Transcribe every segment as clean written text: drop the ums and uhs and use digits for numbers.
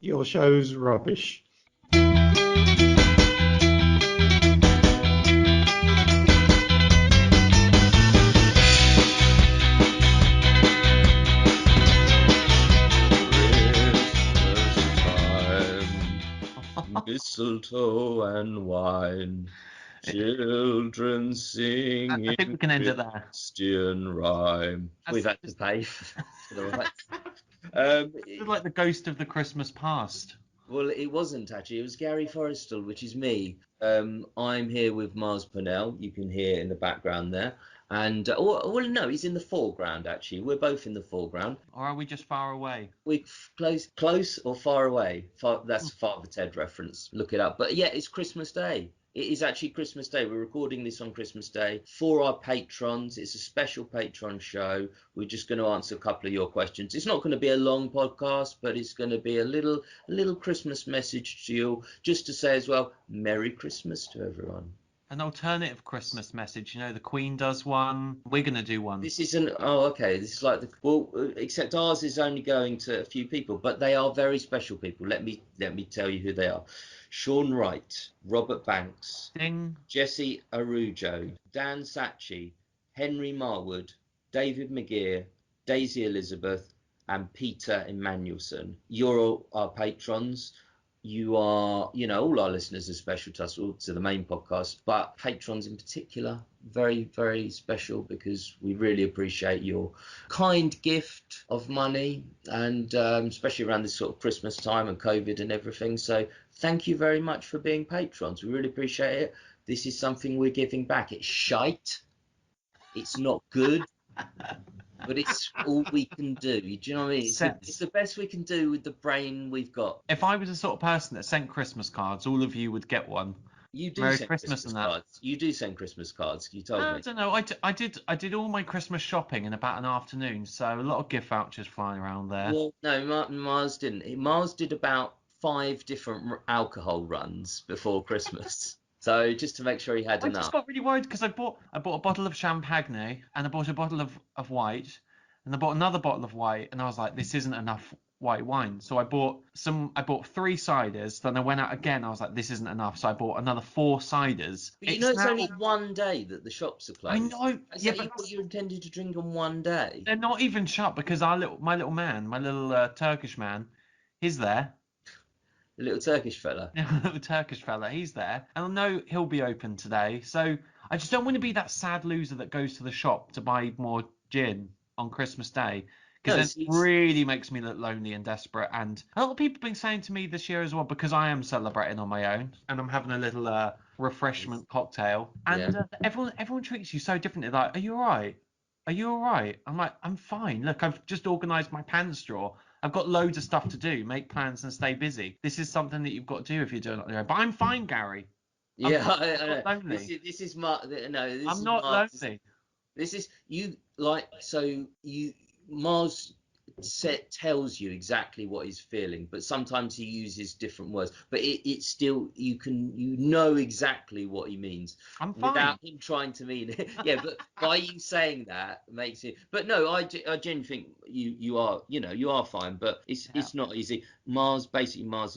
Your show's rubbish. Christmas time, mistletoe and wine, children singing I think we can end it there. Christian rhyme. We've had to pay for the rights. It's like the ghost of the Christmas past. Well, it wasn't actually. It was Gary Forrestal, which is me. I'm here with Mars Purnell. You can hear in the background there. And well, no, he's in the foreground actually. We're both in the foreground. Or are we just far away? We close or far away. That's a Father Ted reference. Look it up. But yeah, it's Christmas Day. It is actually Christmas Day. We're recording this on Christmas Day for our patrons. It's a special patron show. We're just going to answer a couple of your questions. It's not going to be a long podcast, but it's going to be a little Christmas message to you, just to say as well, Merry Christmas to everyone. An alternative Christmas message. You know, the Queen does one. We're going to do one. This isn't. Oh, okay. This is like except ours is only going to a few people, but they are very special people. Let me tell you who they are: Sean Wright, Robert Banks, Ding. Jesse Arujo, Dan Sachi, Henry Marwood, David McGear, Daisy Elizabeth, and Peter Emmanuelson. You're all our patrons. You are, all our listeners are special to us, to the main podcast, but patrons in particular, very, very special because we really appreciate your kind gift of money, and especially around this sort of Christmas time and COVID and everything. So thank you very much for being patrons. We really appreciate it. This is something we're giving back. It's shite. It's not good. But it's all we can do. Do you know what I mean? It's the best we can do with the brain we've got. If I was the sort of person that sent Christmas cards, all of you would get one. You do Merry send Christmas and that. cards. You do send Christmas cards. You told me. I don't know. I did all my Christmas shopping in about an afternoon, so a lot of gift vouchers flying around there. Well, no, Mars didn't. Mars did about 5 different alcohol runs before Christmas. So just to make sure he had enough. I just got really worried because I bought a bottle of champagne and I bought a bottle of white and I bought another bottle of white and I was like, this isn't enough white wine. So I bought 3 ciders. Then I went out again. I was like, this isn't enough. So I bought another 4 ciders. But it's only one day that the shops are closed. I know. Is that what you intended to drink on one day? They're not even shut because my little man, my little Turkish man, he's there. The little Turkish fella. Little Turkish fella, he's there. And I know he'll be open today. So I just don't want to be that sad loser that goes to the shop to buy more gin on Christmas Day. Because it really makes me look lonely and desperate. And a lot of people have been saying to me this year as well, because I am celebrating on my own and I'm having a little refreshment cocktail. And everyone treats you so differently. Like, are you all right? Are you all right? I'm like, I'm fine. Look, I've just organised my pants drawer. I've got loads of stuff to do, make plans and stay busy. This is something that you've got to do if you're doing it on your own. But I'm fine, Gary. Yeah, I'm not lonely. This is Mark. No, this I'm is not Mark. lonely. This is you like so you Mars tells you exactly what he's feeling, but sometimes he uses different words. But it's still you know exactly what he means. I'm fine without him trying to mean it. Yeah, but by you saying that makes it. But no, I genuinely think you are you are fine. But it's not easy. Mars's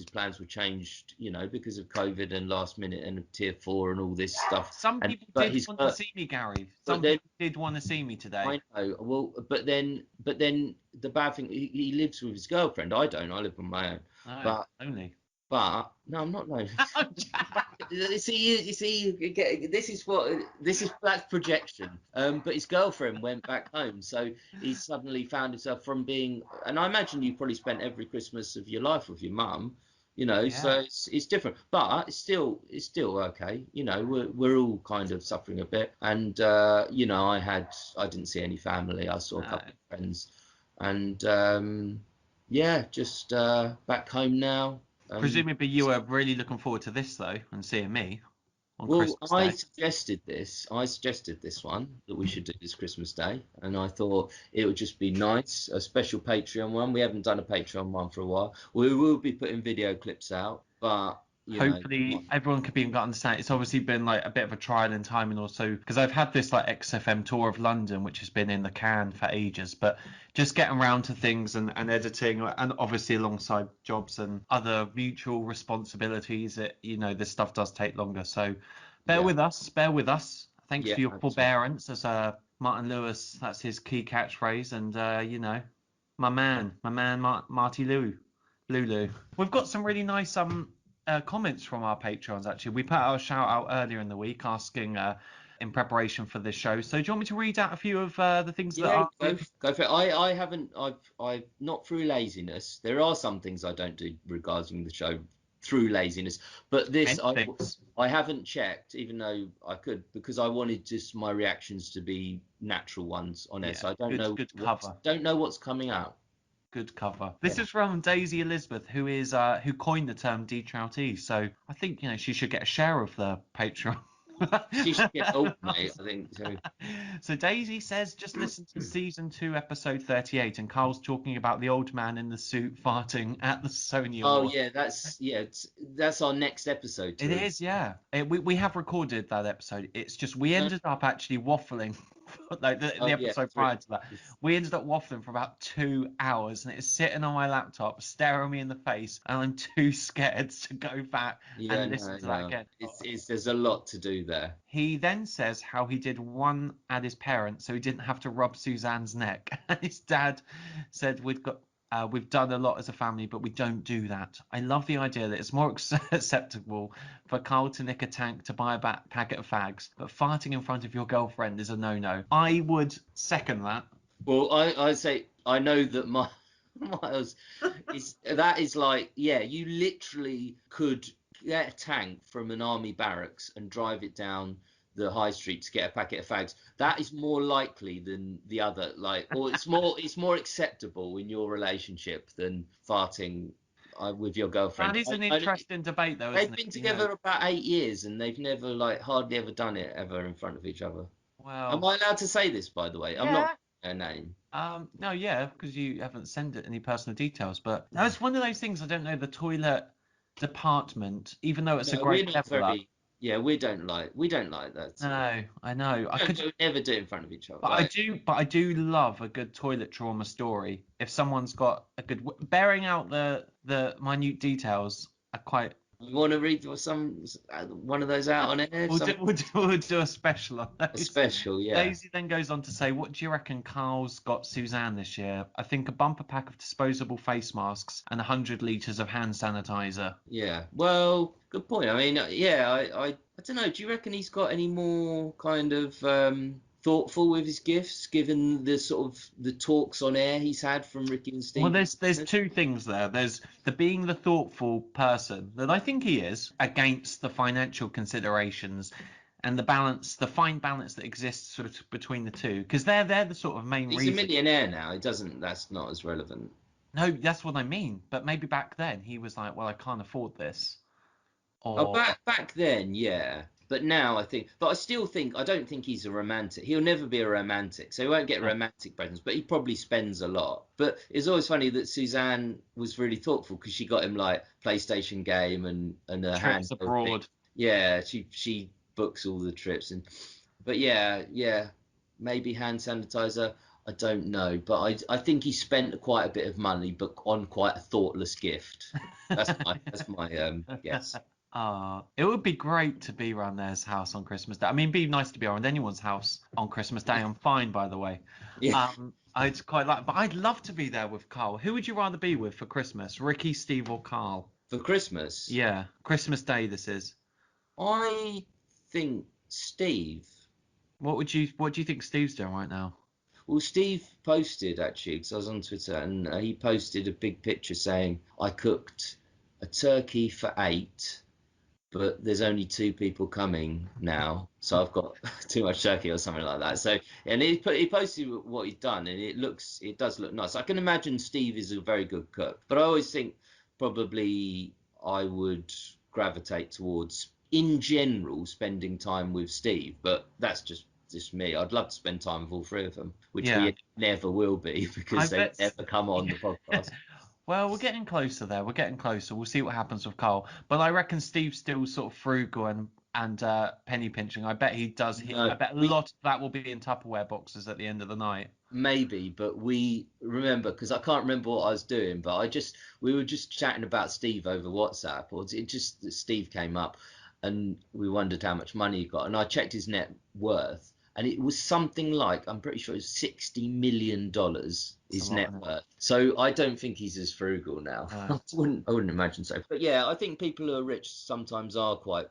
plans were changed, because of COVID and last minute and tier 4 and all this stuff. Some people did want to see me, Gary. Some people did want to see me today. I know. Well, but then the bad thing, he lives with his girlfriend. I don't. I live on my own. No, but only. But no, I'm not lonely. You see, that's projection. But his girlfriend went back home, so he suddenly found himself from being. And I imagine you probably spent every Christmas of your life with your mum. So it's different, but it's still okay. We're all kind of suffering a bit, and I didn't see any family. I saw a couple of friends, and just back home now. Presumably you were really looking forward to this though, and seeing me on Christmas Day. I suggested this one that we should do this Christmas Day, and I thought it would just be nice, a special Patreon one. We haven't done a Patreon one for a while. We will be putting video clips out, but hopefully everyone could understand. It's obviously been like a bit of a trial in timing also, because I've had this like XFM tour of London, which has been in the can for ages, but just getting around to things and editing, and obviously alongside jobs and other mutual responsibilities, this stuff does take longer. So bear with us. Thanks for your forbearance. As Martin Lewis, that's his key catchphrase, and my man Marty Lulu. We've got some really nice comments from our patrons. Actually, we put our shout out earlier in the week asking in preparation for this show. So do you want me to read out a few of the things that are go for it. I haven't, I've not through laziness. There are some things I don't do regarding the show through laziness, but this I haven't checked, even though I could, because I wanted just my reactions to be natural ones on it. So I don't know what's coming out. Good cover. This is from Daisy Elizabeth, who coined the term detrouty. So I think she should get a share of the Patreon. She should get mate, I think so. So Daisy says, just listen to season 2, episode 38, and Carl's talking about the old man in the suit farting at the Sony Awards. Oh yeah, that's our next episode. It is, yeah. We have recorded that episode. It's just we ended up actually waffling. Like the episode prior to that, we ended up waffling for about 2 hours, and it's sitting on my laptop, staring me in the face, and I'm too scared to go back and listen to that again. There's a lot to do there. He then says how he did one at his parents, so he didn't have to rub Suzanne's neck. And his dad said, we've done a lot as a family, but we don't do that. I love the idea that it's more acceptable for Carl to nick a tank to buy a packet of fags, but farting in front of your girlfriend is a no-no. I would second that. Well, I say I know that Miles is like, you literally could get a tank from an army barracks and drive it down the high street to get a packet of fags. That is more likely than the other, or it's more acceptable in your relationship than farting with your girlfriend. That is an interesting debate, though. They've been together about 8 years, and they've never hardly ever done it ever in front of each other. Well, am I allowed to say this, by the way? Yeah. I'm not her name. No, because you haven't sent it any personal details. But that's one of those things. I don't know the toilet department, even though it's a great level. Yeah, we don't like that. No, I know. I could never do it in front of each other. But I do love a good toilet trauma story. If someone's got a good, bearing out the minute details, are quite. You want to read one of those out on air? We'll do a special on those. A special, yeah. Daisy then goes on to say, what do you reckon Carl's got Suzanne this year? I think a bumper pack of disposable face masks and 100 litres of hand sanitizer. Yeah, well, good point. I mean, I don't know. Do you reckon he's got any more kind of thoughtful with his gifts, given the sort of the talks on air he's had from Ricky and Steve? Well, there's two things there. There's the being the thoughtful person that I think he is, against the financial considerations and the fine balance that exists sort of between the two, because they're the sort of main reason. He's a millionaire now. That's not as relevant. No, that's what I mean. But maybe back then he was like, well, I can't afford this. Back then, yeah. But now I still think, I don't think he's a romantic. He'll never be a romantic, so he won't get romantic presents, but he probably spends a lot. But it's always funny that Suzanne was really thoughtful, because she got him like PlayStation game and a trips abroad. Thing. Yeah, she books all the trips, but maybe hand sanitizer. I don't know, but I think he spent quite a bit of money, but on quite a thoughtless gift. That's my guess. It would be great to be around their house on Christmas Day. I mean, it'd be nice to be around anyone's house on Christmas Day. I'm fine, by the way. Yeah. I'd quite like, but I'd love to be there with Carl. Who would you rather be with for Christmas, Ricky, Steve, or Carl? For Christmas? Yeah, Christmas Day. This is. I think Steve. What do you think Steve's doing right now? Well, Steve posted, actually, because I was on Twitter, and he posted a big picture saying, I cooked a turkey for 8. But there's only 2 people coming now, so I've got too much turkey or something like that. So, and he posted what he'd done, and it does look nice. I can imagine Steve is a very good cook, but I always think probably I would gravitate towards, in general, spending time with Steve. But that's just me. I'd love to spend time with all 3 of them, which we never will be, because they never come on the podcast. Well, we're getting closer there. We're getting closer. We'll see what happens with Carl. But I reckon Steve's still sort of frugal and penny pinching. I bet he does. No, I bet a lot of that will be in Tupperware boxes at the end of the night. maybe, but we remember, because I can't remember what I was doing, but we were just chatting about Steve over WhatsApp, or it just Steve came up, and we wondered how much money he got, and I checked his net worth, and it was something like, I'm pretty sure it was $60 million his net worth. So I don't think he's as frugal now. I wouldn't imagine so. But yeah, I think people who are rich sometimes are quite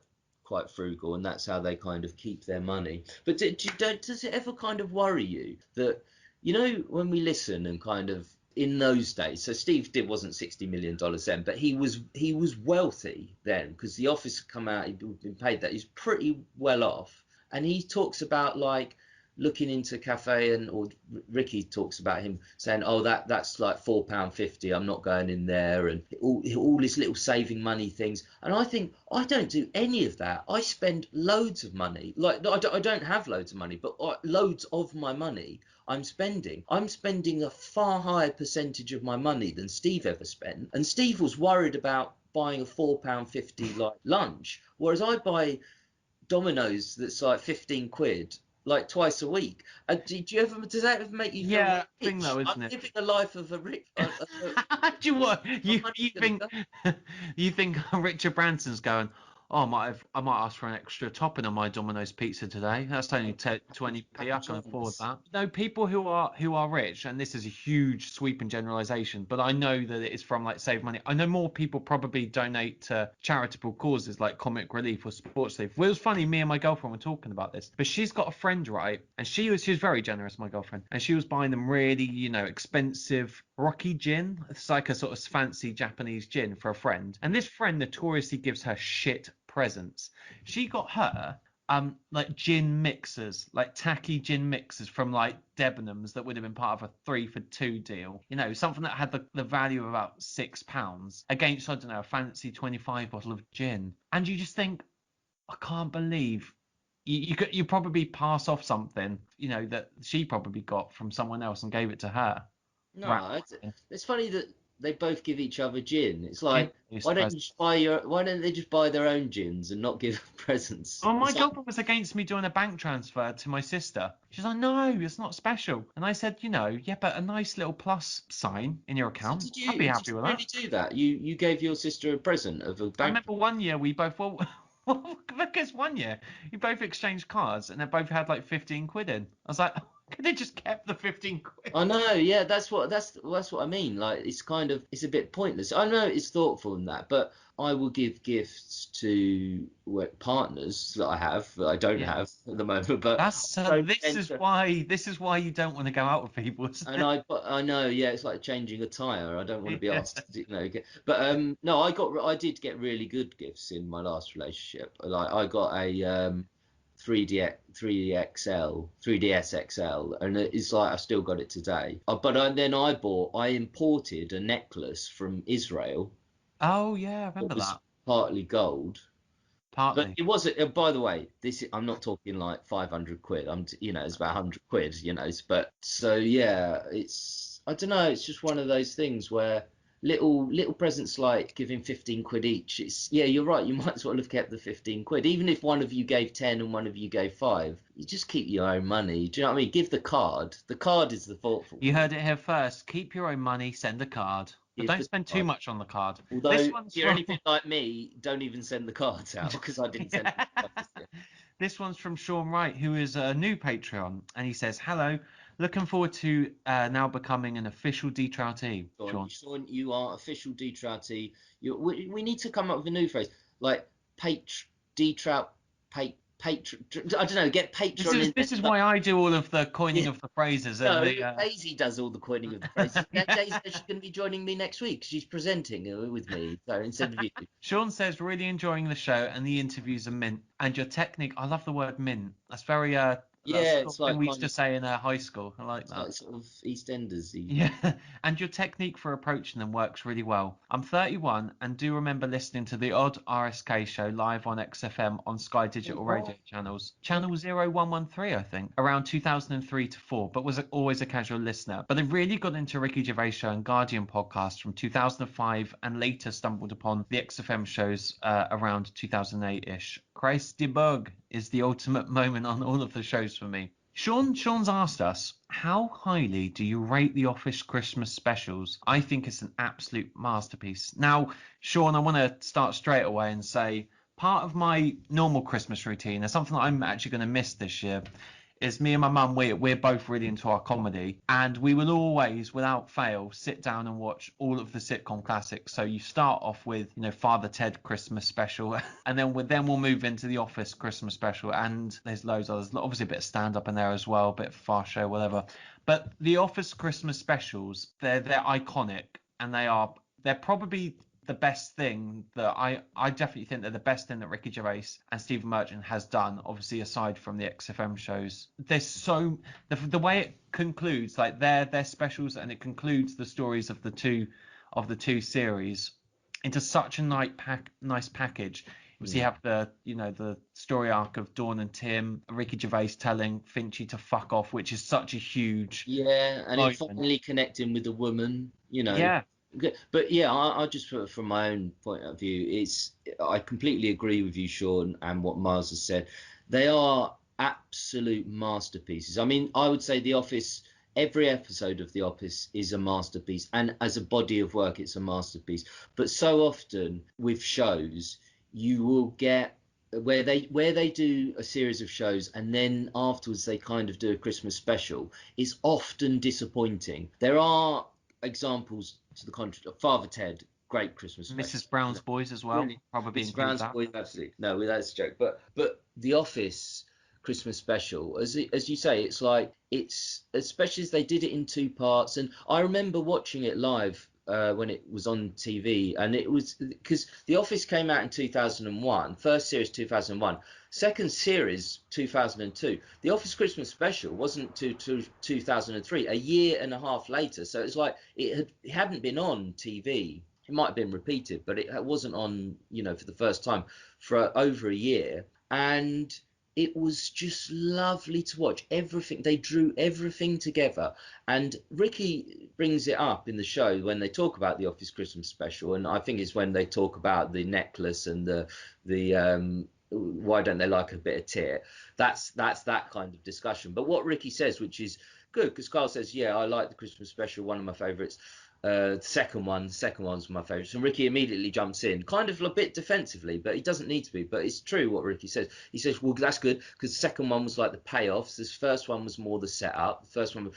frugal, and that's how they kind of keep their money. But does it ever kind of worry you that, when we listen and kind of in those days, so Steve wasn't $60 million then, but he was wealthy then, because the office had come out, he'd been paid that, he's pretty well off. And he talks about like looking into cafe, or Ricky talks about him saying, oh, that's like £4.50, I'm not going in there, and all this little saving money things. And I think I don't do any of that. I spend loads of money. Like I don't have loads of money, but loads of my money I'm spending a far higher percentage of my money than Steve ever spent. And Steve was worried about buying a £4.50 like lunch, whereas I buy Domino's that's like 15 quid like twice a week. Does that ever make you feel Yeah, rich? thing though, isn't I'm it? living the life of a rich. Do you what you think? You think Richard Branson's going? Oh, I might ask for an extra topping on my Domino's pizza today. That's only 20p. I can afford that. No, people who are rich, and this is a huge sweeping generalization, but I know that it is from like save money. I know more people probably donate to charitable causes like comic relief or sports relief. Well, it was funny. Me and my girlfriend were talking about this, but she's got a friend, right? And she was very generous, my girlfriend, and she was buying them really, expensive Rocky gin. It's like a sort of fancy Japanese gin for a friend. And this friend notoriously gives her shit presents. She got her like gin mixers, like tacky gin mixers from like Debenhams that would have been part of a 3 for 2 deal. Something that had the value of about £6 against, I don't know, a fancy 25 bottle of gin. And you just think, I can't believe you probably pass off something, that she probably got from someone else and gave it to her. No, it's funny that they both give each other gin. It's Gin like, is why don't they just buy their own gins and not give presents? Oh, my It's like, girlfriend was against me doing a bank transfer to my sister. She's like, no, it's not special. And I said, yeah, but a nice little plus sign in your so account. did I'd be you happy with that. really do that? You gave your sister a present of a I bank? remember one year we both, well, because one year we both exchanged cards and they both had like 15 quid in. I was like, could they just kept the 15 quid? I know, yeah, that's what I mean. Like, it's a bit pointless. I know it's thoughtful in that, but I will give gifts to partners that I have that I don't have Yes. at the moment. But That's I don't this tend is to, why you don't want to go out with people, isn't and it? I know, yeah, it's like changing a tire. I don't want to be Yeah. asked, but no, I did get really good gifts in my last relationship. Like I got a 3DS XL, and it's like I still got it today. Then I imported a necklace from Israel Oh yeah, I that remember was that. partly gold, but Partly. it wasn't. By the way, I'm not talking like 500 quid. It's about 100 quid. But so yeah, I don't know. It's just one of those things where little presents like giving 15 quid each. Yeah, you're right. You might as well have kept the 15 quid, even if one of you gave 10 and one of you gave 5. You just keep your own money. Do you know what I mean? Give the card. The card is the thoughtful You thing. heard it here first. Keep your own money, send a card. But Give don't the spend too card. much on the card. Although This if one's you're from anything like me, don't even send the cards out, because I didn't send the cards this year. This one's from Sean Wright, who is a new Patreon, and he says, "Hello, looking forward to now becoming an official D-Troutee." Sean. Sean, you are official D-Trouty. We need to come up with a new phrase, like D-Trout, patron. I don't know. Get Patreon in there. This is why I do all of the coining Yeah. of the phrases and No, the Daisy does all the coining of the phrases. yeah. Daisy is going to be joining me next week. She's presenting with me, so instead of you. Sean says, really enjoying the show and the interviews are mint. And your technique, I love the word mint. That's very Yeah, That's it's something like we used kind to of, say in high school. I like it's that. like sort of EastEnders-y. Yeah, and your technique for approaching them works really well. I'm 31 and do remember listening to the odd RSK show live on XFM on Sky Digital Radio channels. Channel 0113, I think, around 2003 to 4, but was always a casual listener. But I really got into Ricky Gervais show and Guardian podcast from 2005 and later stumbled upon the XFM shows around 2008-ish. Christ debug is the ultimate moment on all of the shows for me. Sean's asked us, how highly do you rate the Office Christmas specials? I think it's an absolute masterpiece. Now, Sean, I want to start straight away and say part of my normal Christmas routine, and something that I'm actually going to miss this year, is me and my mum, we're both really into our comedy, and we will always, without fail, sit down and watch all of the sitcom classics. So you start off with, Father Ted Christmas special, and then we'll move into the Office Christmas special, and there's loads others. Obviously a bit of stand-up in there as well, a bit of Fast Show, whatever. But the Office Christmas specials, they're iconic, and they're probably the best thing that I definitely think they're the best thing that Ricky Gervais and Stephen Merchant has done, obviously aside from the XFM shows. There's the way it concludes, like their specials, and it concludes the stories of the two series into such a nice package. So you have the story arc of Dawn and Tim, Ricky Gervais telling Finchy to fuck off, which is such a huge And him moment. finally connecting with a woman, Yeah. But yeah, I just put from my own point of view, I completely agree with you, Sean, and what Miles has said. They are absolute masterpieces. I mean, I would say The Office, every episode of The Office is a masterpiece, and as a body of work, it's a masterpiece. But so often with shows, you will get where they do a series of shows and then afterwards they kind of do a Christmas special. It's often disappointing. There are examples to the contrary. Father Ted, great Christmas special. Mrs. Brown's Boys as well. Really, Probably Mrs. include Brown's that. Boys, absolutely. No, that's a joke. But The Office Christmas special, as you say, it's like, it's especially as they did it in two parts. And I remember watching it live when it was on TV, and it was because The Office came out in 2001, first series 2001, second series 2002. The Office Christmas special wasn't to 2003, a year and a half later. So it's like it hadn't been on TV. It might have been repeated, but it wasn't on, for the first time for over a year. And it was just lovely to watch. Everything, they drew everything together. And Ricky brings it up in the show when they talk about the Office Christmas special, and I think it's when they talk about the necklace and the why don't they like a bit of tit. That's that kind of discussion. But what Ricky says, which is good, because Carl says, yeah, I like the Christmas special, one of my favorites. The second one's my favourite. And Ricky immediately jumps in, kind of a bit defensively, but he doesn't need to be. But it's true what Ricky says. He says, well, that's good, because the second one was like the payoffs. This first one was more the setup. The first one,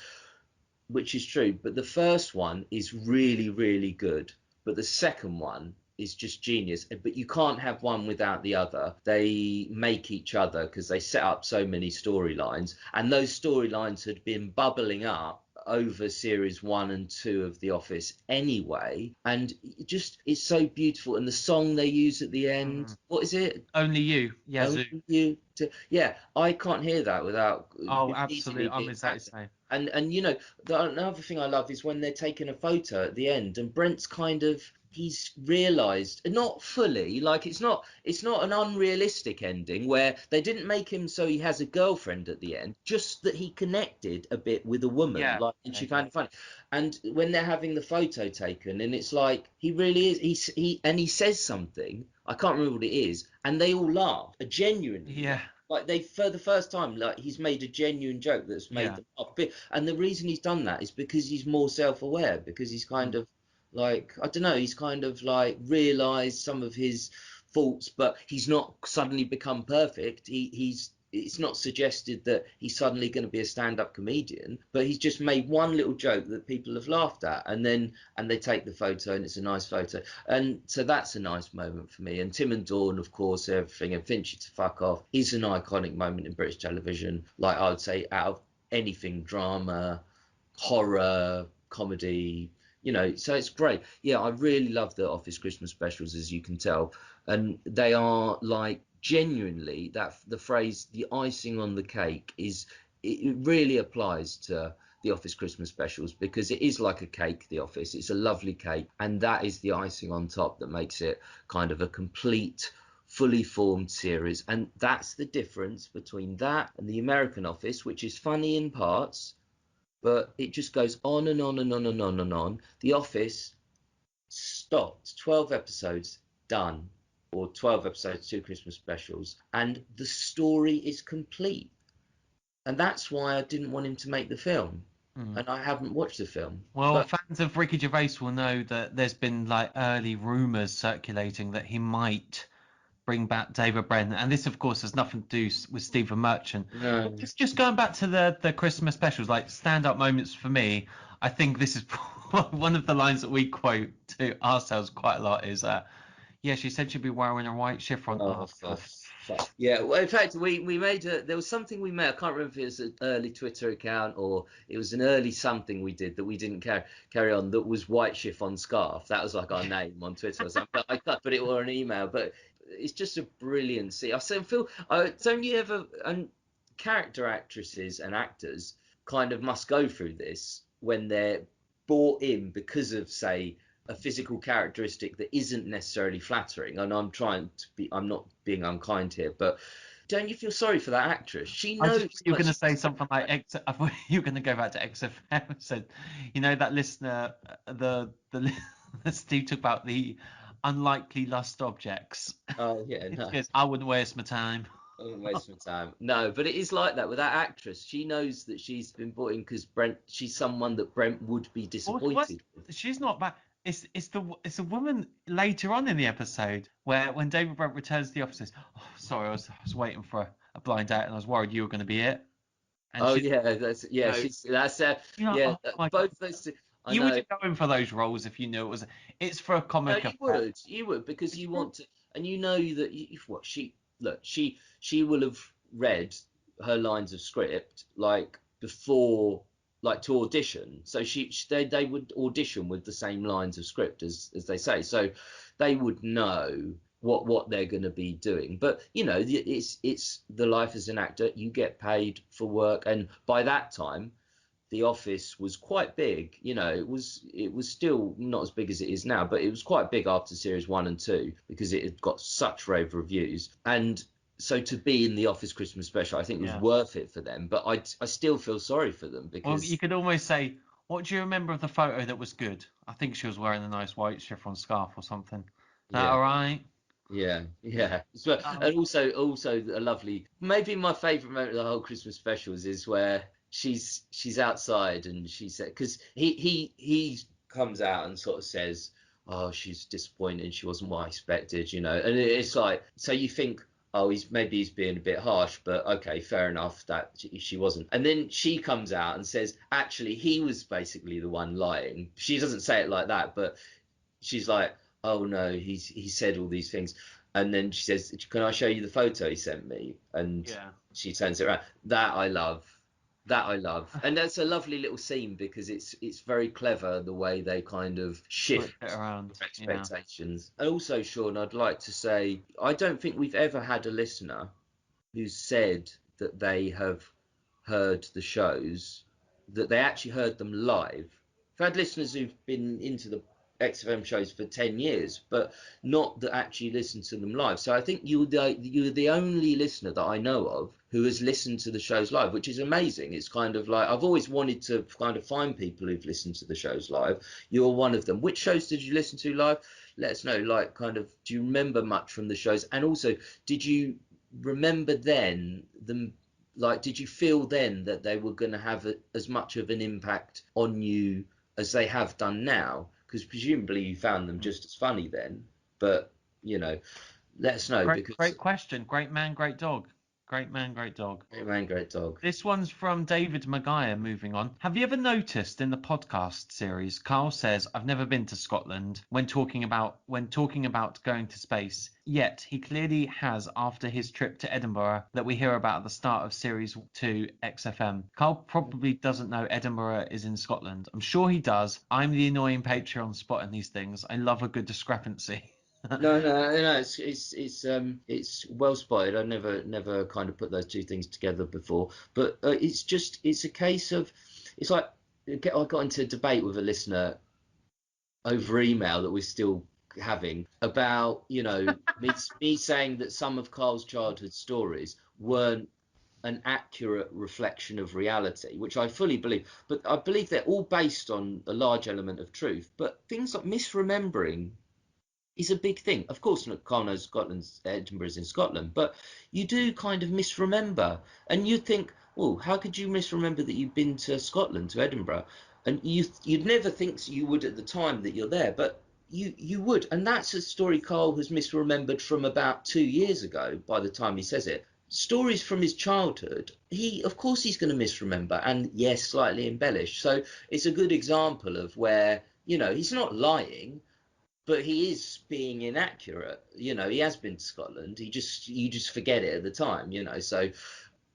which is true, but the first one is really, really good. But the second one is just genius. But you can't have one without the other. They make each other, because they set up so many storylines, and those storylines had been bubbling up over series 1 and 2 of The Office anyway, and it's so beautiful. And the song they use at the end, what is it? Only You, Yazoo. Only You. Yeah, I can't hear that without Oh, immediately absolutely. I'm being exactly the happy. same. And another thing I love is when they're taking a photo at the end, and Brent's kind of, he's realized, not fully, like it's not an unrealistic ending where they didn't make him so he has a girlfriend at the end, just that he connected a bit with a woman, Yeah. and she found it funny. And when they're having the photo taken, and it's like, he really is, he says something, I can't remember what it is, and they all laugh, genuinely. Yeah. Like, they, for the first time, like, he's made a genuine joke that's made them laugh. And the reason he's done that is because he's more self-aware, because he's kind of like, I don't know, he's kind of like realized some of his faults, but he's not suddenly become perfect. It's not suggested that he's suddenly going to be a stand-up comedian, but he's just made one little joke that people have laughed at, and they take the photo, and it's a nice photo. And so that's a nice moment for me. And Tim and Dawn, of course, everything, and Finchy to fuck off is an iconic moment in British television. Like, I would say, out of anything, drama, horror, comedy, So it's great. Yeah, I really love the Office Christmas specials, as you can tell, and they are like genuinely that the phrase "the icing on the cake" it really applies to the Office Christmas specials, because it is like a cake. The Office, it's a lovely cake, and that is the icing on top that makes it kind of a complete, fully formed series. And that's the difference between that and the American Office, which is funny in parts, but it just goes on and on and on and on and on. The Office stopped, 12 episodes, done, or 12 episodes, 2 Christmas specials, and the story is complete. And that's why I didn't want him to make the film. And I haven't watched the film. Well, fans of Ricky Gervais will know that there's been like early rumours circulating that he might bring back David Brent, and this, of course, has nothing to do with Stephen Merchant. No. Just going back to the Christmas specials, like stand-up moments for me, I think this is one of the lines that we quote to ourselves quite a lot is, yeah, she said she'd be wearing a white chiffon. Oh, yeah. Well, in fact, we made there was something we made. I can't remember if it was an early Twitter account or it was an early something we did that we didn't carry on. That was white chiffon scarf. That was like our name on Twitter or something. But I can't put it or an email. But it's just a brilliant scene. I say, Phil, don't you ever? And character actresses and actors kind of must go through this when they're brought in because of, say, a physical characteristic that isn't necessarily flattering. And I'm not being unkind here, but don't you feel sorry for that actress? She knows. You're going to say something like I thought you were going to go back to XFM and said, that listener, the Steve took about the unlikely lust objects. Oh yeah, no. I wouldn't waste my time. I wouldn't waste my time. No, but it is like that with that actress. She knows that she's been brought in because she's someone that Brent would be disappointed with. She's not bad. It's a woman later on in the episode where when David Brent returns to the office, oh, sorry, I was waiting for a blind date and I was worried you were going to be it. And both those two. You would go in for those roles if you knew it was. It's for a comic. No, you would because you want to, and you know that she will have read her lines of script like before, like to audition. So they would audition with the same lines of script as they say. So they would know what they're going to be doing. But it's the life as an actor. You get paid for work, and by that time, The Office was quite big. It was still not as big as it is now, but it was quite big after series 1 and 2 because it had got such rave reviews. And so to be in the Office Christmas special, I think was worth it for them. But I still feel sorry for them because you could almost say, what do you remember of the photo that was good? I think she was wearing a nice white chiffon scarf or something. Is that all right? Yeah. So, and also a lovely, maybe my favourite moment of the whole Christmas specials is where she's outside and she said, because he comes out and sort of says, oh, she's disappointed, she wasn't what I expected, and it's like, so you think, oh, he's being a bit harsh, but okay, fair enough that she wasn't. And then she comes out and says, actually, he was basically the one lying. She doesn't say it like that, but she's like, oh no, he said all these things. And then she says, can I show you the photo he sent me? And she turns it around. That I love. And that's a lovely little scene because it's very clever the way they kind of shift around expectations. And also, Sean, I'd like to say, I don't think we've ever had a listener who's said that they have heard the shows, that they actually heard them live. I've had listeners who've been into the XFM shows for 10 years, but not that actually listen to them live. So I think you're the only listener that I know of who has listened to the shows live, which is amazing. It's kind of like, I've always wanted to kind of find people who've listened to the shows live. You're one of them. Which shows did you listen to live? Let us know, like, kind of, do you remember much from the shows? And also, did you remember then did you feel then that they were going to have as much of an impact on you as they have done now? Because presumably you found them just as funny then, but let us know. Great question, great man, great dog. Great man, great dog. Great man, great dog. This one's from David Maguire, moving on. Have you ever noticed in the podcast series, Carl says, I've never been to Scotland when talking about going to space. Yet he clearly has after his trip to Edinburgh that we hear about at the start of series 2 XFM. Carl probably doesn't know Edinburgh is in Scotland. I'm sure he does. I'm the annoying Patreon spotting these things. I love a good discrepancy. No, it's well spotted. I never kind of put those two things together before, but it's a case of, it's like I got into a debate with a listener over email that we're still having about, me saying that some of Carl's childhood stories weren't an accurate reflection of reality, which I fully believe, but I believe they're all based on a large element of truth. But things like misremembering is a big thing. Of course, Carl knows Edinburgh is in Scotland, but you do kind of misremember, and you think, well, how could you misremember that you've been to Scotland, to Edinburgh? And you'd never think you would at the time that you're there, but you would. And that's a story Carl has misremembered from about 2 years ago by the time he says it. Stories from his childhood, of course he's going to misremember, and yes, slightly embellish. So it's a good example of where, he's not lying, but he is being inaccurate. He has been to Scotland. You just forget it at the time. So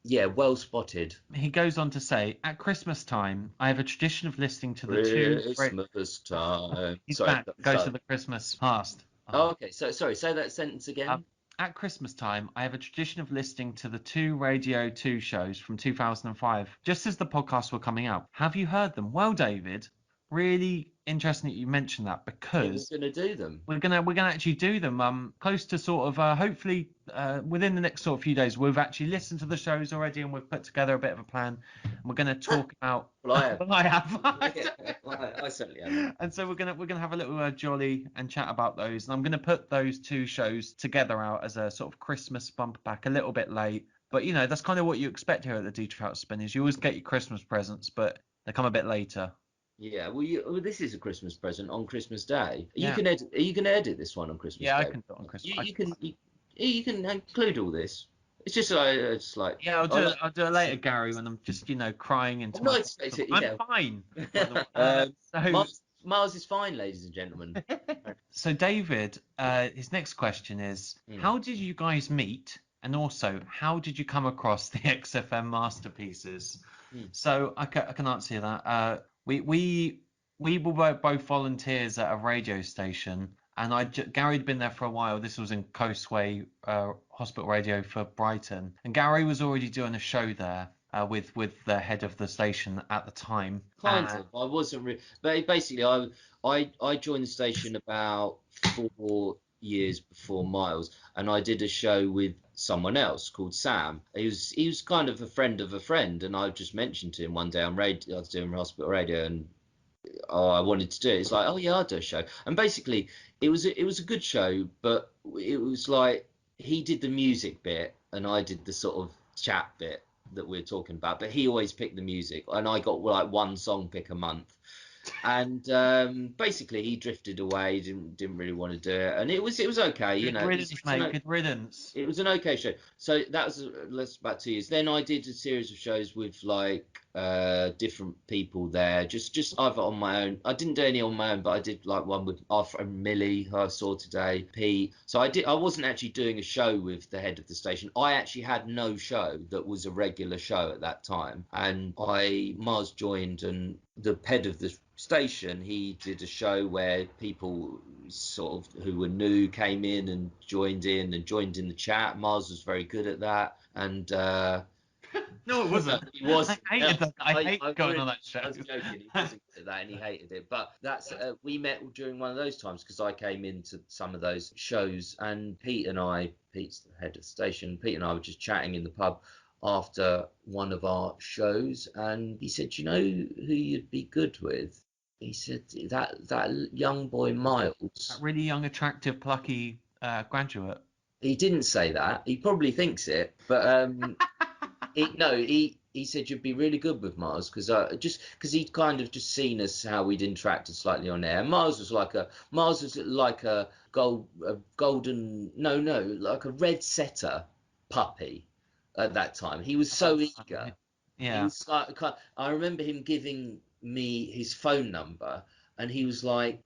yeah, well spotted. He goes on to say, at Christmas time, I have a tradition of listening to the Christmas time. He's Sorry, back. Goes to the Christmas past. Oh, okay. So sorry. Say that sentence again. At Christmas time, I have a tradition of listening to the 2 Radio 2 shows from 2005, just as the podcasts were coming out. Have you heard them? Well, David, really interesting that you mentioned that, because we're going to do them. We're gonna actually do them. Close to sort of hopefully within the next sort of few days, we've actually listened to the shows already, and we've put together a bit of a plan. And we're gonna talk about. Well, I have. I have. I certainly have. And so we're gonna have a little jolly and chat about those, and I'm gonna put those 2 shows together out as a sort of Christmas bumper back, a little bit late, but that's kind of what you expect here at the D Trout Spin. Is you always get your Christmas presents, but they come a bit later. Yeah, well, this is a Christmas present on Christmas Day. Yeah. You can edit. Are you going to edit this one on Christmas Day? Yeah, I can do it on Christmas. You can include all this. It's just like. Yeah, I'll do it later, Gary, when I'm just crying into my. I'm fine. Miles is fine, ladies and gentlemen. So David, his next question is, how did you guys meet, and also how did you come across the XFM masterpieces? So I can answer that. We were both volunteers at a radio station, and Gary had been there for a while. This was in Coastway Hospital Radio for Brighton, and Gary was already doing a show there with the head of the station at the time. Kind of. I wasn't really, but basically, I joined the station about 4 years before Miles, and I did a show with someone else called Sam. He was kind of a friend of a friend, and I just mentioned to him one day on radio. I was doing hospital radio, and I wanted to do it. It's like, oh yeah, I'll do a show. And basically, it was a good show, but it was like he did the music bit, and I did the sort of chat bit that we're talking about. But he always picked the music, and I got like one song pick a month. And basically he drifted away, didn't really want to do it, and it was okay. Good riddance, mate. Good riddance. It was an okay show. So that's about 2 years. Then I did a series of shows with like different people there, just either on my own. I didn't do any on my own, but I did like one with our friend Millie, who I saw today, Pete. So I wasn't actually doing a show with the head of the station. I actually had no show that was a regular show at that time, and Mars joined, and the head of the station, he did a show where people sort of who were new came in and joined in the chat. Mars was very good at that, and no, it wasn't. He was. I hated that. I hate going on that show. I was joking. He wasn't good at that, and he hated it. But that's we met during one of those times, because I came into some of those shows, and Pete's the head of the station. Pete and I were just chatting in the pub after one of our shows, and he said, "You know who you'd be good with?" He said, that young boy Miles. That really young, attractive, plucky graduate. He didn't say that. He probably thinks it, but he said you'd be really good with Miles, because he'd kind of just seen us how we'd interacted slightly on air. Miles was like a red setter puppy. at that time. He was so eager. Yeah. He was like, I remember him giving me his phone number, and he was like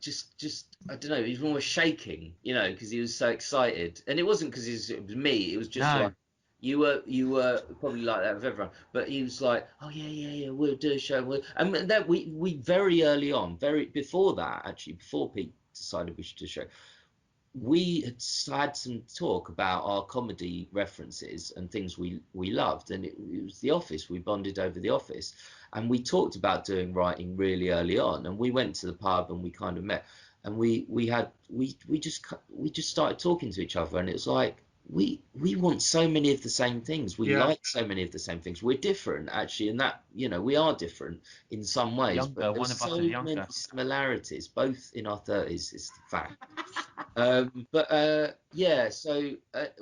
just I don't know, he was almost shaking, because he was so excited. And it wasn't because it was me. It was just No. like you were probably like that with everyone. But he was like, oh yeah, we'll do a show. And that we very early on, very before that actually, before Pete decided we should do a show, we had some talk about our comedy references and things we loved, and it was The Office. We bonded over The Office, and we talked about doing writing really early on. And we went to the pub and we kind of met, and we just started talking to each other, and it was like we want so many of the same things. We like so many of the same things. We're different actually, and that we are different in some ways, Younger. but One there's of us so is many younger. similarities, both in our 30s. Is the fact. Yeah, so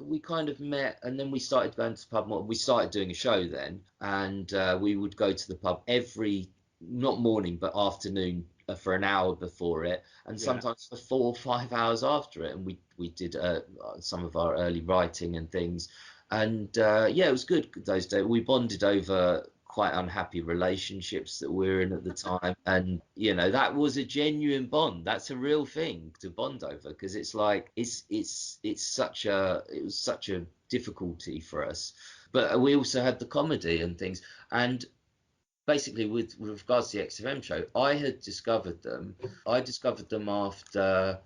we kind of met, and then we started going to the pub more. We started doing a show then, and we would go to the pub every, not morning, but afternoon, for an hour before it, and sometimes for 4 or 5 hours after it. And we did some of our early writing and things, and yeah, it was good those days. We bonded over quite unhappy relationships that we were in at the time, and that was a genuine bond. That's a real thing to bond over, because it's like it was such a difficulty for us. But we also had the comedy and things. And basically, with regards to the XFM show, I discovered them after,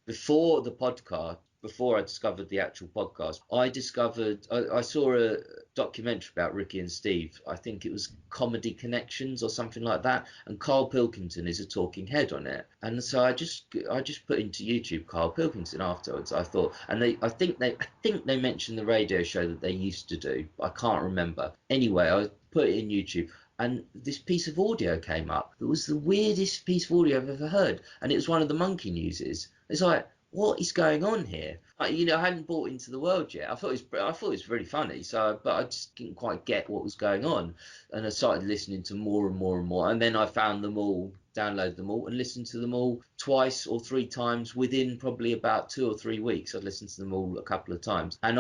before the podcast, before I discovered the actual podcast. I saw a documentary about Ricky and Steve. I think it was Comedy Connections or something like that, and Carl Pilkington is a talking head on it. And so I just put into YouTube Carl Pilkington afterwards. I thought, and I think they mentioned the radio show that they used to do. I can't remember. Anyway, I put it in YouTube, and this piece of audio came up. It was the weirdest piece of audio I've ever heard, and it was one of the Monkey Newses. It's like, what is going on here? I hadn't bought into the world yet. I thought it was really funny. But I just didn't quite get what was going on, and I started listening to more and more and more. And then I found them all, downloaded them all, and listened to them all twice or three times within probably about 2 or 3 weeks. I'd listened to them all a couple of times. And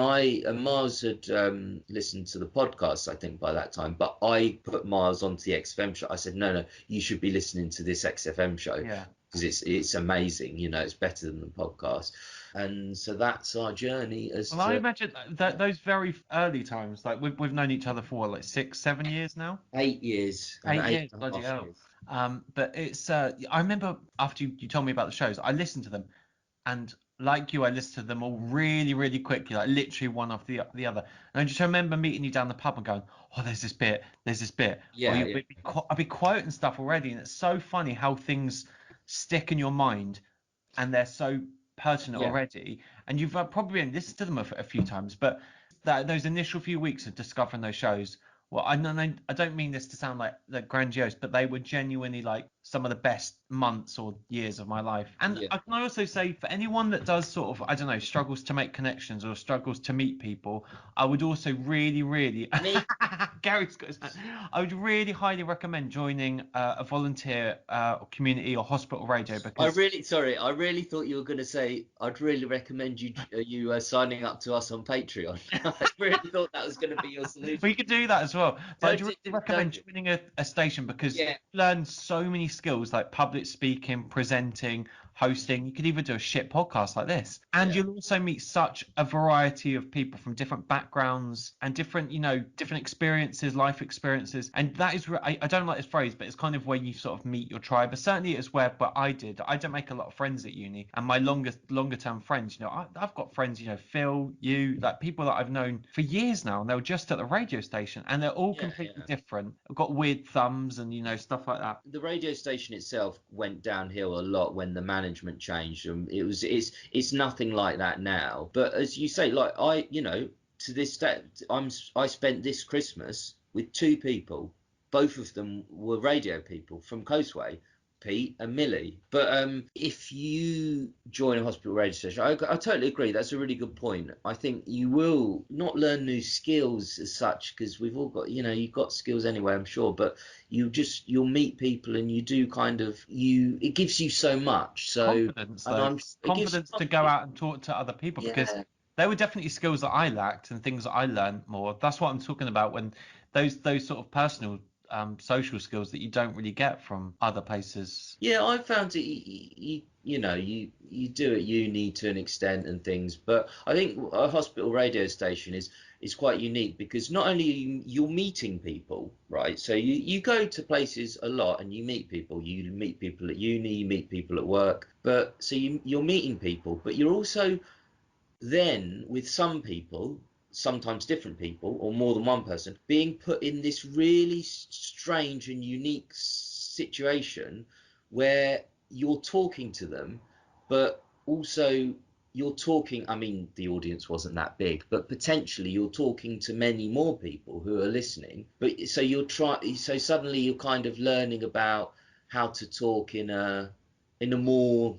Miles had listened to the podcast, I think, by that time. But I put Miles onto the XFM show. I said, no, you should be listening to this XFM show. Yeah. Because it's amazing, it's better than the podcast. And so that's our journey I imagine that those very early times, like we've known each other for like 6-7 years now. 8 years. 8 years, bloody hell. But it's I remember after you told me about the shows, I listened to them, and like you, I listened to them all really, really quickly, like literally one after the other. And I just remember meeting you down the pub and going, oh, there's this bit. Yeah, I'll be quoting stuff already, and it's so funny how things stick in your mind, and they're so pertinent already. And you've probably listened to them a few times, but those initial few weeks of discovering those shows, well, I don't mean this to sound like grandiose, but they were genuinely like some of the best months or years of my life. And I can also say, for anyone that does sort of, I don't know, struggles to make connections or struggles to meet people, I would also really, really, Gary's got his hand. I would really highly recommend joining a volunteer community or hospital radio, because I really thought you were going to say, I'd really recommend you signing up to us on Patreon. I really thought that was going to be your solution. we could do that as well. But I'd really recommend don't. joining a station, because you learn so many skills like public speaking, presenting, hosting. You could even do a shit podcast like this, and you'll also meet such a variety of people from different backgrounds and different experiences, life experiences. And that is I don't like this phrase, but it's kind of where you sort of meet your tribe. But certainly it's where I don't make a lot of friends at uni, and my longer term friends, I've got friends, Phil, you, like people that I've known for years now, and they were just at the radio station, and they're all completely different. I've got weird thumbs and stuff like that. The radio station itself went downhill a lot when the management changed, and it's nothing like that now. But as you say, like to this day, I spent this Christmas with 2 people. Both of them were radio people from Coastway, Pete and Millie. But if you join a hospital radio station, I totally agree. That's a really good point. I think you will not learn new skills as such, because we've all got, you've got skills anyway, I'm sure. But you'll meet people, and you do it gives you so much. So Confidence, though. Confidence to go out and talk to other people, because They were definitely skills that I lacked and things that I learned more. That's what I'm talking about when those sort of personal social skills that you don't really get from other places. Yeah, I found it. You do at uni to an extent and things, but I think a hospital radio station is quite unique because not only you're meeting people, right? So you go to places a lot and you meet people. You meet people at uni, you meet people at work, but so you're meeting people, but you're also then with some people, sometimes different people or more than one person, being put in this really strange and unique situation where you're talking to them, but also you're talking, I mean, the audience wasn't that big, but potentially you're talking to many more people who are listening. But so so suddenly you're kind of learning about how to talk in a more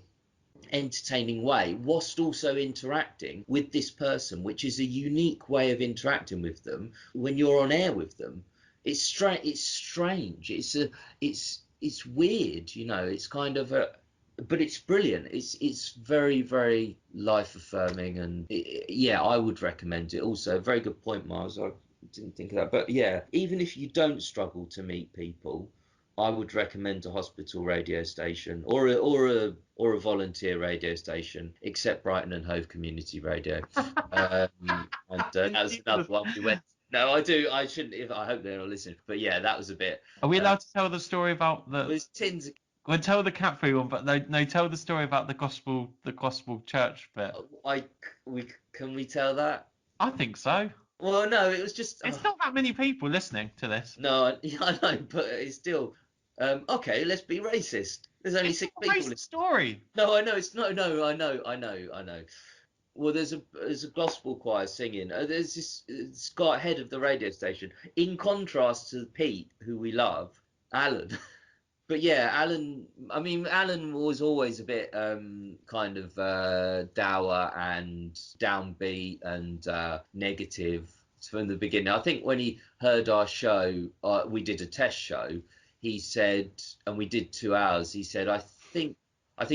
entertaining way, whilst also interacting with this person, which is a unique way of interacting with them when you're on air with them. It's strange. It's strange. It's weird. It's kind of but it's brilliant. It's very, very life affirming, and yeah, I would recommend it. Also, very good point, Miles. I didn't think of that, but yeah, even if you don't struggle to meet people, I would recommend a hospital radio station or a volunteer radio station, except Brighton and Hove Community Radio. And that was another one we went. No, I do. I shouldn't. If I hope they're not listening. But yeah, that was a bit. Are we allowed to tell the story about the? There's tins. We'll tell the cat food one, but no, tell the story about the gospel church bit. Can we tell that? I think so. Well, no, it was just. It's not that many people listening to this. No, I know, but it's still. Okay, let's be racist. There's only It's six not a people. racist story. No, I know it's no. I know. Well, there's a gospel choir singing. There's this guy head of the radio station. In contrast to Pete, who we love, Alan. But yeah, Alan. I mean, Alan was always a bit kind of dour and downbeat and negative from the beginning. I think when he heard our show, we did a test show. He said, and we did 2 hours. He said, I think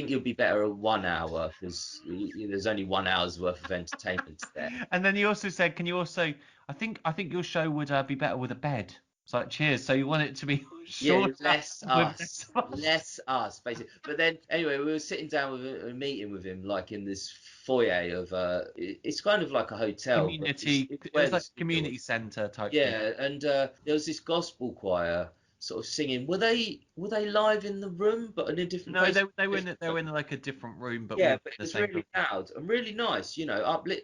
you'll be better at 1 hour because there's only 1 hour's worth of entertainment there. And then he also said, "Can you also? I think your show would be better with a bed." It's like, cheers. So you want it to be short, less us, basically. But then anyway, we were sitting down with a meeting with him, like in this foyer of it's kind of like a hotel, community. It was like community centre type. Yeah, and there was this gospel choir sort of singing. Were they live in the room, but in a different place? No, they were in like a different room, but yeah, but it was really loud and really nice.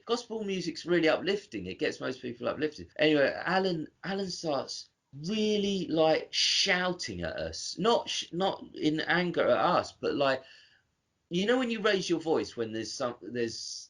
Gospel music's really uplifting. It gets most people uplifted. Anyway, Alan starts really like shouting at us, not in anger at us, but like, when you raise your voice when there's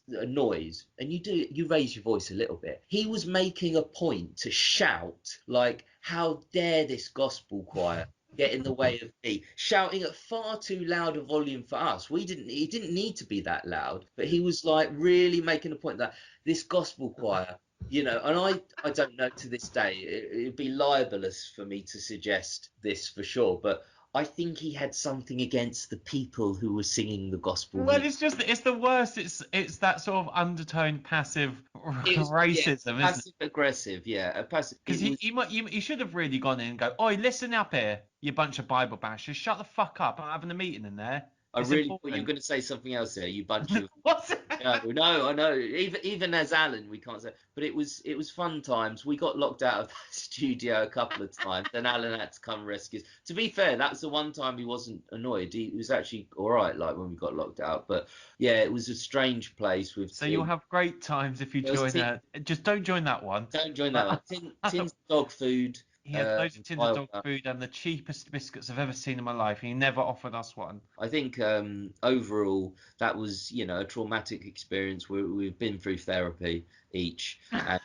a noise, and you raise your voice a little bit. He was making a point to shout like, how dare this gospel choir get in the way of me, shouting at far too loud a volume for us. He didn't need to be that loud, but he was like really making a point that this gospel choir, and I don't know to this day, it'd be libelous for me to suggest this for sure, but I think he had something against the people who were singing the gospel. Well, it's the worst. It's that sort of undertone passive racism, passive aggressive, yeah, passive. Because he should have really gone in and go, "Oi, listen up here, you bunch of Bible bashers! Shut the fuck up! I'm having a meeting in there." I really thought you were going to say something else there, you bunch of. What's No, I know. Even as Alan, we can't say. But it was fun times. We got locked out of the studio a couple of times, and Alan had to come rescue us. To be fair, that's the one time he wasn't annoyed. He was actually all right, like when we got locked out. But yeah, it was a strange place with. So you'll have great times if you join. Just don't join that one. Don't join that one. Tins dog food. Yeah, those tins of dog food and the cheapest biscuits I've ever seen in my life. He never offered us one. I think overall that was, a traumatic experience. We've been through therapy each, and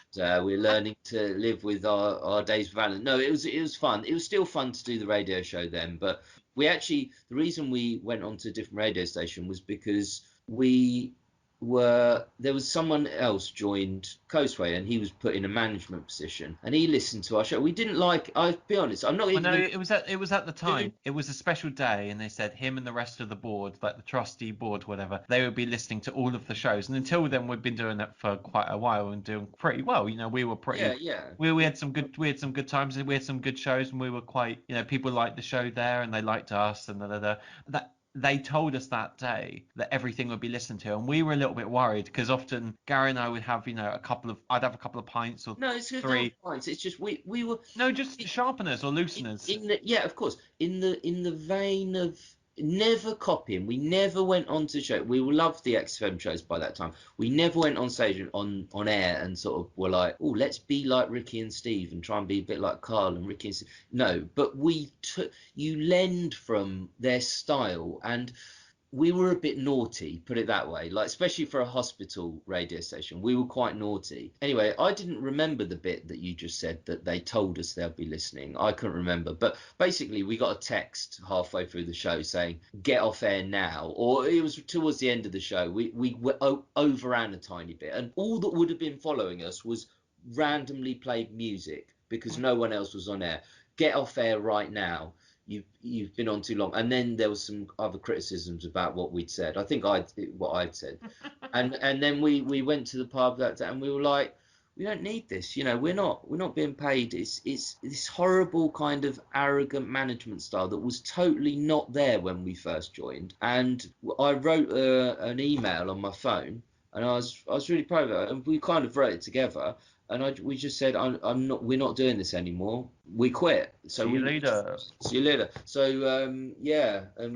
we're learning to live with our days with Alan. No, it was fun. It was still fun to do the radio show then, but the reason we went on to a different radio station was because we there was someone else joined Coastway, and he was put in a management position, and he listened to our show. We didn't like. I'll be honest. I'm not Well, even. no, Gonna, it was at the time. It was a special day, and they said him and the rest of the board, like the trustee board, whatever, they would be listening to all of the shows. And until then, we'd been doing that for quite a while and doing pretty well. You know, we were pretty. yeah. We had some good times, and we had some good shows, and we were quite. You know, people liked the show there, and they liked us, and that. They told us that day that everything would be listened to, and we were a little bit worried because often Gary and I would have, you know, I'd have a couple of pints or No, it's three. points. It's just we were. No, just sharpeners or looseners. Yeah, of course. In the vein of never copying, we never went on to show. We loved the XFM shows by that time. We never went on stage on air and sort of were like, oh, let's be like Ricky and Steve and try and be a bit like Carl and Ricky and Steve. No, but you lend from their style, and we were a bit naughty, put it that way, like especially for a hospital radio station. We were quite naughty. Anyway, I didn't remember the bit that you just said that they told us they'll be listening. I couldn't remember, but basically we got a text halfway through the show saying get off air now, or it was towards the end of the show. We overran a tiny bit, and all that would have been following us was randomly played music because no one else was on air. Get off air right now. You've been on too long. And then there was some other criticisms about what we'd said. I think what I'd said. And then we went to the pub that day, and we were like, we don't need this. You know, we're not being paid. It's this horrible kind of arrogant management style that was totally not there when we first joined. And I wrote an email on my phone, and I was really proud of it. And we kind of wrote it together. And we just said, we're not doing this anymore. We quit. So See you later. See you later. So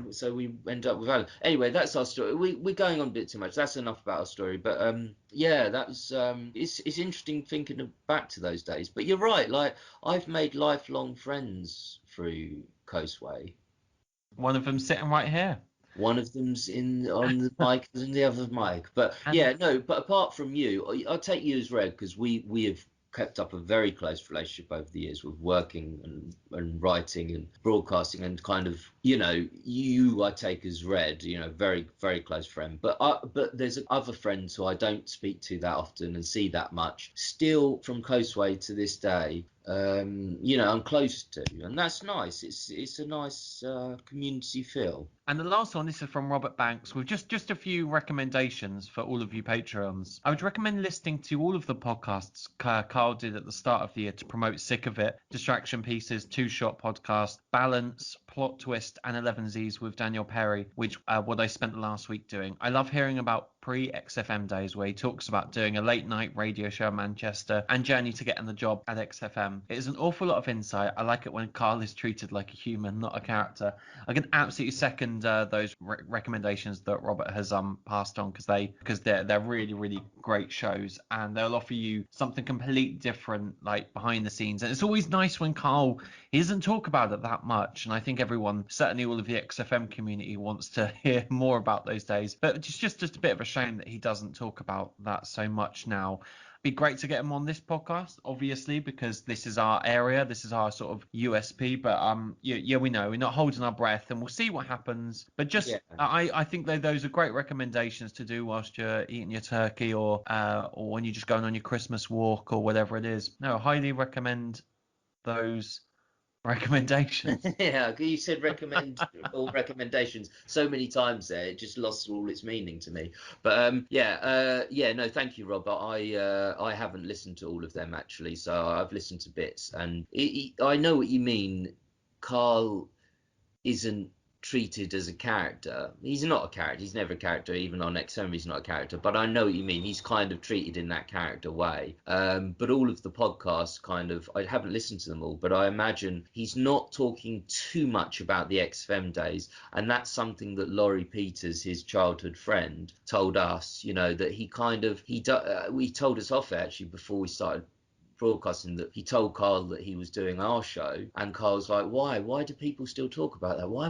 so we end up with Alan. Anyway, that's our story. We're going on a bit too much. That's enough about our story. But that was it's interesting thinking back to those days. But you're right. Like I've made lifelong friends through Coastway. One of them sitting right here. One of them's on the mic and the other mic. But but apart from you, I'll take you as read because we have kept up a very close relationship over the years with working and writing and broadcasting and kind of, you know, I take as read, you know, very, very close friend. But there's other friends who I don't speak to that often and see that much. Still from Coastway to this day, you know, I'm close to, and that's nice. It's a nice community feel. And the last one, this is from Robert Banks, with just a few recommendations for all of you Patreons. I would recommend listening to all of the podcasts Carl did at the start of the year to promote Sick of It, Distraction Pieces, Two Shot Podcast, Balance, Plot Twist, and 11 Z's with Daniel Perry, which what I spent the last week doing. I love hearing about pre-XFM days where he talks about doing a late night radio show in Manchester and journey to getting the job at XFM. It is an awful lot of insight. I like it when Carl is treated like a human, not a character. I can absolutely second those recommendations that Robert has passed on because they're really, really great shows, and they'll offer you something completely different, like behind the scenes. And it's always nice when Carl, he doesn't talk about it that much, and I think everyone, certainly all of the XFM community, wants to hear more about those days. But it's just a bit of a shame that he doesn't talk about that so much now. Be great to get him on this podcast, obviously, because this is our area, this is our sort of USP. But we know we're not holding our breath, and we'll see what happens. But I think those are great recommendations to do whilst you're eating your turkey or when you're just going on your Christmas walk or whatever it is. No, I highly recommend those recommendations. Yeah, you said recommend all recommendations so many times there, it just lost all its meaning to me. But no, thank you, Rob. I haven't listened to all of them actually, so I've listened to bits, and I know what you mean. Carl isn't treated as a character. He's not a character. He's never a character. Even on XM, he's not a character. But I know what you mean. He's kind of treated in that character way. But all of the podcasts kind of, I haven't listened to them all, but I imagine he's not talking too much about the XFM days. And that's something that Laurie Peters, his childhood friend, told us, you know, that he told us off actually before we started broadcasting that he told Carl that he was doing our show, and Carl's like, why do people still talk about that? Why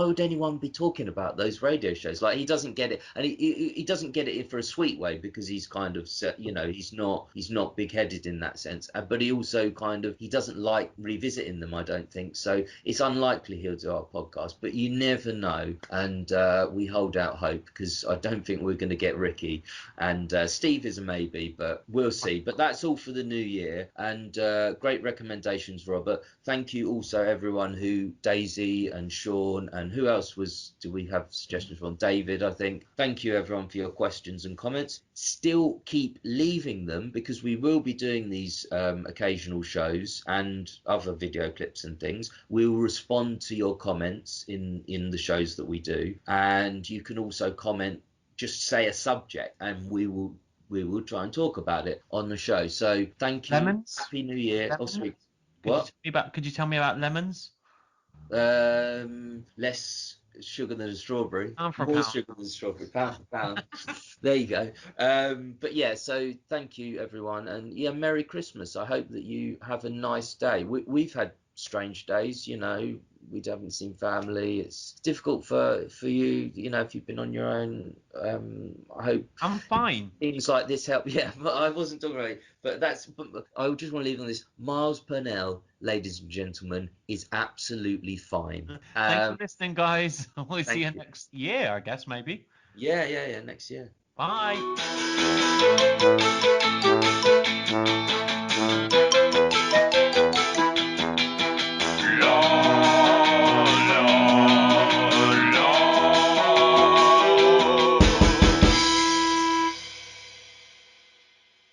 would anyone be talking about those radio shows? Like, he doesn't get it, and he doesn't get it for a sweet way, because he's kind of, you know, he's not big-headed in that sense, but he also kind of, he doesn't like revisiting them, I don't think. So it's unlikely he'll do our podcast, but you never know, and we hold out hope, because I don't think we're going to get Ricky, and Steve is a maybe, but we'll see. But that's all for the new year, and great recommendations, Robert. Thank you also everyone who, Daisy and Sean, and who else do we have suggestions from? David, I think. Thank you everyone for your questions and comments. Still keep leaving them, because we will be doing these occasional shows and other video clips and things. We will respond to your comments in the shows that we do, and you can also comment, just say a subject, and we will try and talk about it on the show. So thank you. Lemons? Happy New Year. Lemons? Oh, sorry. Could What? Could you tell me about lemons? Less sugar than a strawberry. Pound for a More pound. sugar than a strawberry. Pound for pound. There you go. But yeah, so thank you everyone, and yeah, Merry Christmas. I hope that you have a nice day. We've had strange days, you know. We haven't seen family. It's difficult for you, you know, if you've been on your own. I hope I'm fine. things like this help. Yeah, but I wasn't talking about it. But I just want to leave on this. Miles Purnell, ladies and gentlemen, is absolutely fine. Thanks for listening, guys. We'll see you you. next year, I guess, maybe. Yeah, next year. Bye.